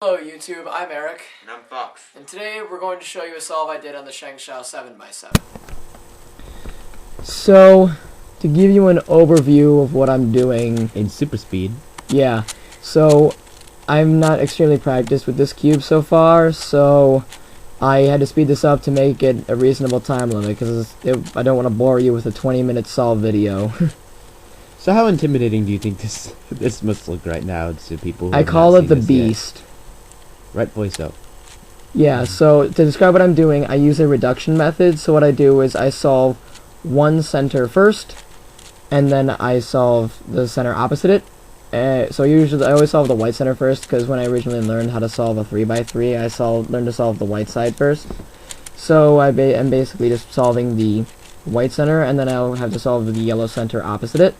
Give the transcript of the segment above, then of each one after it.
Hello YouTube, I'm Eric. And I'm Fox. And today we're going to show you a solve I did on the Shengshou 7x7. So, to give you an overview of what I'm doing In super speed. Yeah, so I'm not extremely practiced with this cube so far, so I had to speed this up to make it a reasonable time limit, because I don't want to bore you with a 20-minute solve video. So how intimidating do you think this must look right now to people who I have call not it the seen this yet? Beast. Rightfully so. Yeah, so to describe what I'm doing, I use a reduction method. So what I do is I solve one center first, and then I solve the center opposite it. So usually I always solve the white center first, because when I originally learned how to solve a 3x3, I learned to solve the white side first. So I'm basically just solving the white center, and then I'll have to solve the yellow center opposite it.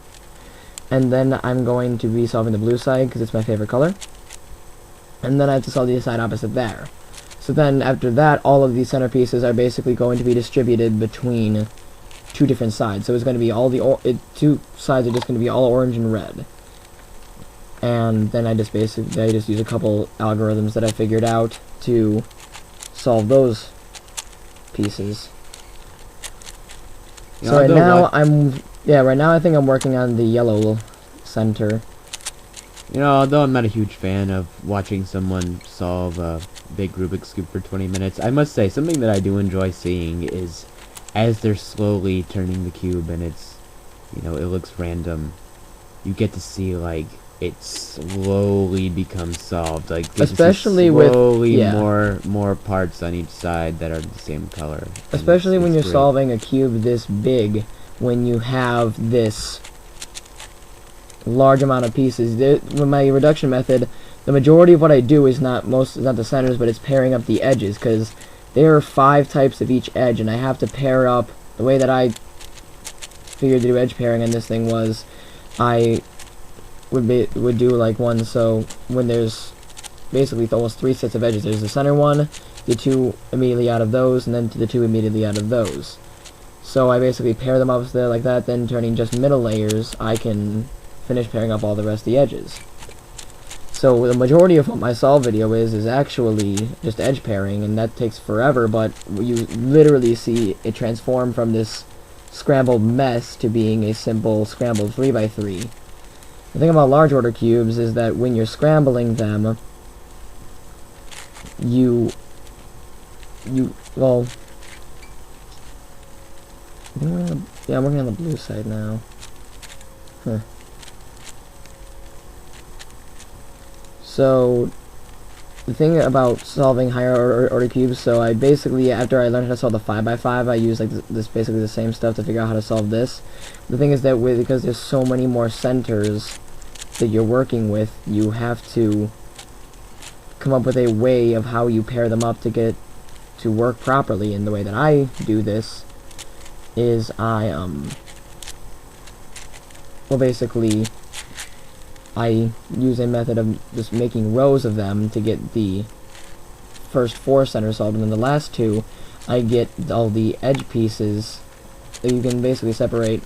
And then I'm going to be solving the blue side, because it's my favorite color. And then I have to solve the side opposite there. So then after that, all of these centerpieces are basically going to be distributed between two different sides. So it's going to be two sides are just going to be all orange and red. And then I just use a couple algorithms that I figured out to solve those pieces. Yeah, So right now I think I'm working on the yellow center. You know, although I'm not a huge fan of watching someone solve a big Rubik's Cube for 20 minutes, I must say, something that I do enjoy seeing is as they're slowly turning the cube and it's, you know, it looks random, you get to see, like, it slowly becomes solved. Like, there's Especially slowly with more parts on each side that are the same color. Especially when you're great. solving a cube this big, when you have this large amount of pieces. With my reduction method, the majority of what I do is not the centers, but it's pairing up the edges, because there are 5 types of each edge, and I have to pair up. The way that I figured to do edge pairing on this thing was I would do like one, so when there's basically almost 3 sets of edges, there's the center one, the 2 immediately out of those, and then the 2 immediately out of those. So I basically pair them up there like that, then turning just middle layers, I can finish pairing up all the rest of the edges. So the majority of what my solve video is actually just edge pairing, and that takes forever, but you literally see it transform from this scrambled mess to being a simple scrambled 3x3. The thing about large order cubes is that when you're scrambling them, well, yeah, I'm working on the blue side now. Huh. So, the thing about solving higher order cubes, so I basically, after I learned how to solve the 5x5, I used like this basically the same stuff to figure out how to solve this. The thing is that because there's so many more centers that you're working with, you have to come up with a way of how you pair them up to get to work properly. And the way that I do this is basically I use a method of just making rows of them to get the first 4 centers solved, and then the last 2 I get all the edge pieces. So you can basically separate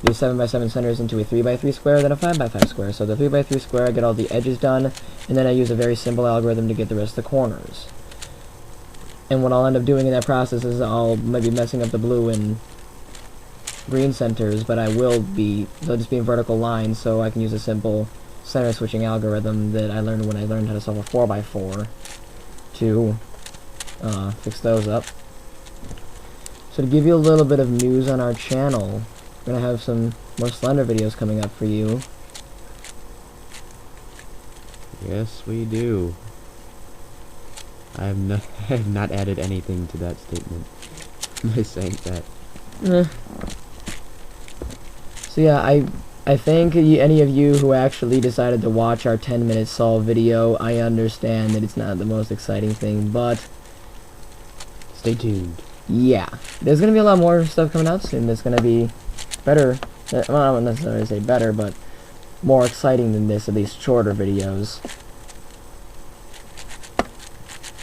the 7x7 centers into a 3x3 square, then a 5x5 square. So the 3x3 square, I get all the edges done, and then I use a very simple algorithm to get the rest of the corners. And what I'll end up doing in that process is I'll maybe messing up the blue and green centers, but they'll just be in vertical lines, so I can use a simple center switching algorithm that I learned when I learned how to solve a 4x4 to fix those up. So to give you a little bit of news on our channel, we're going to have some more Slender videos coming up for you. Yes, we do. I have not added anything to that statement by saying that. So yeah, I think any of you who actually decided to watch our 10-minute solve video, I understand that it's not the most exciting thing, but Stay tuned. yeah, there's going to be a lot more stuff coming out soon that's going to be better. Well, I don't necessarily say better, but more exciting than this, at least shorter videos.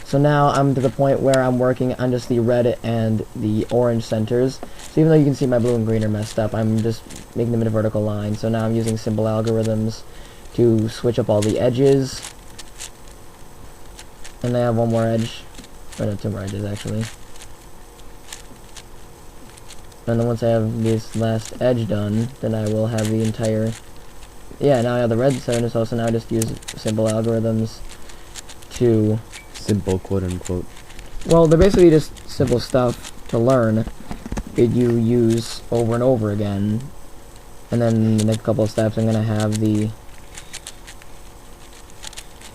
So now I'm to the point where I'm working on just the red and the orange centers. So even though you can see my blue and green are messed up, I'm just making them in a vertical line. So now I'm using simple algorithms to switch up all the edges And I have one more edge. Or no, two more edges actually. And then once I have this last edge done, then I will have the entire... Yeah, now I have the red center, so now I just use simple algorithms to... Simple, quote-unquote. Well, they're basically just simple stuff to learn that you use over and over again. And then in the next couple of steps, I'm going to have the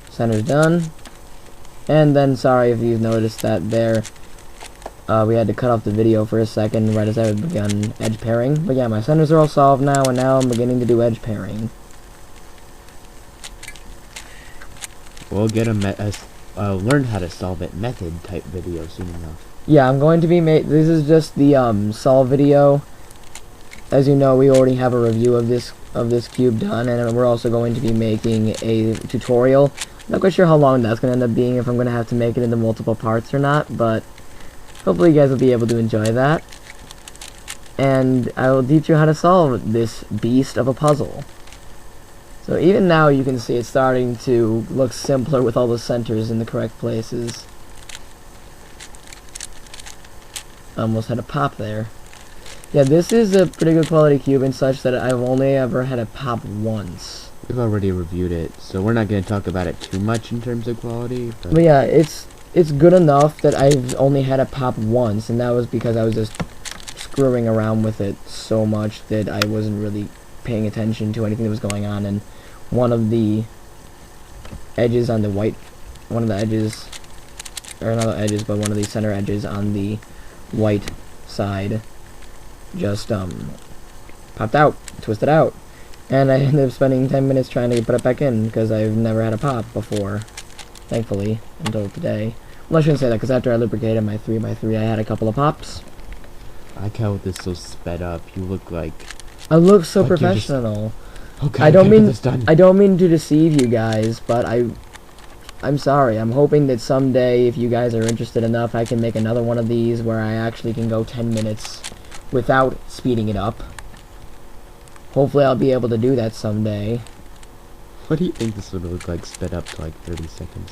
centers done. And then, sorry if you've noticed that there, we had to cut off the video for a second right as I had begun edge pairing. But yeah, my centers are all solved now, and now I'm beginning to do edge pairing. We'll get a learn how to solve it method type video soon enough. Yeah, I'm going to be this is just the solve video. As you know, we already have a review of this cube done, and we're also going to be making a tutorial. I'm not quite sure how long that's going to end up being, if I'm going to have to make it into multiple parts or not, but hopefully you guys will be able to enjoy that. And I will teach you how to solve this beast of a puzzle. So even now you can see it's starting to look simpler with all the centers in the correct places. Almost had a pop there. Yeah, this is a pretty good quality cube and such that I've only ever had a pop once. We've already reviewed it, so we're not going to talk about it too much in terms of quality. But yeah, it's good enough that I've only had a pop once, and that was because I was just screwing around with it so much that I wasn't really paying attention to anything that was going on, and one of the edges on the white, one of the edges, or not the edges, but one of the center edges on the white side just popped out, twisted out, and I ended up spending 10 minutes trying to put it back in because I've never had a pop before, thankfully, until today. Well, I shouldn't say that, because after I lubricated my 3x3 I had a couple of pops. I like how this is so sped up. You look like... I look so like professional. Okay, I don't mean to deceive you guys, but I'm sorry. I'm hoping that someday, if you guys are interested enough, I can make another one of these where I actually can go 10 minutes without speeding it up. Hopefully I'll be able to do that someday. What do you think this would look like sped up to like 30 seconds?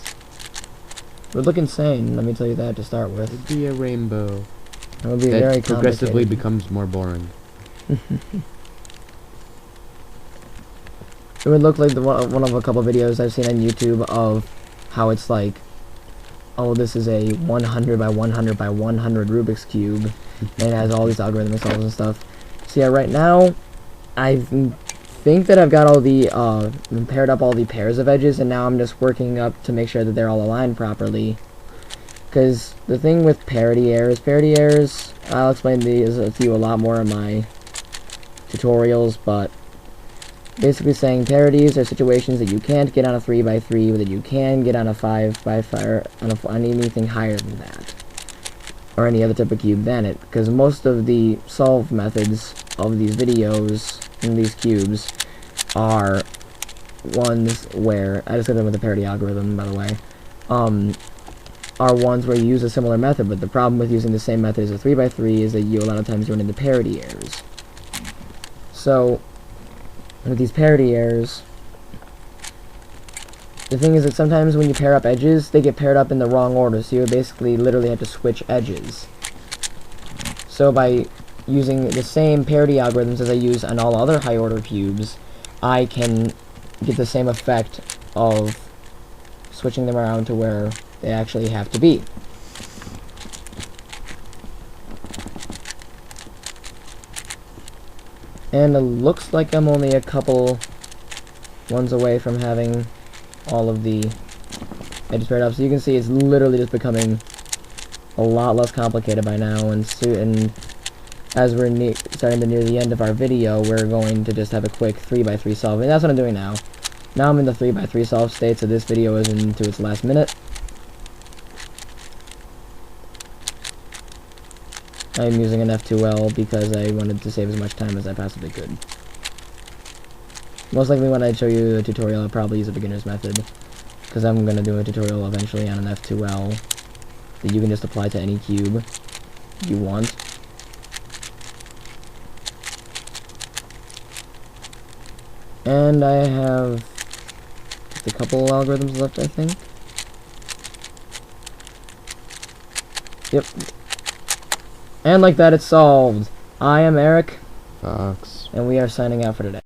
It would look insane, let me tell you that to start with. It'd be a rainbow. It would be that very progressively complicated. becomes more boring. It would look like one of a couple videos I've seen on YouTube of how it's like, oh, this is a 100 by 100 by 100 Rubik's Cube, and it has all these algorithmic solves and stuff. So yeah, right now, I think that I've got all the, paired up all the pairs of edges, and now I'm just working up to make sure that they're all aligned properly. Because the thing with parity errors, I'll explain these to you a lot more in my tutorials, but basically saying parities are situations that you can't get on a 3x3, but that you can get on a 5x5, on anything higher than that, or any other type of cube than it, because most of the solve methods of these videos in these cubes are ones where, I just got them with the parity algorithm, by the way, are ones where you use a similar method, but the problem with using the same method as a 3x3 is that you a lot of times run into parity errors. So, with these parity errors, the thing is that sometimes when you pair up edges, they get paired up in the wrong order, so you basically literally have to switch edges. So by using the same parity algorithms as I use on all other high order cubes, I can get the same effect of switching them around to where they actually have to be. And it looks like I'm only a couple ones away from having all of the edges paired up. So you can see it's literally just becoming a lot less complicated by now. And as we're starting to near the end of our video, we're going to just have a quick 3x3 solve. And that's what I'm doing now. Now I'm in the 3x3 solve state, so this video is into its last minute. I'm using an F2L because I wanted to save as much time as I possibly could. Most likely when I show you a tutorial, I'll probably use a beginner's method, because I'm going to do a tutorial eventually on an F2L that you can just apply to any cube you want. And I have just a couple algorithms left, I think. Yep. And like that, it's solved. I am Eric, Fox. and we are signing out for today.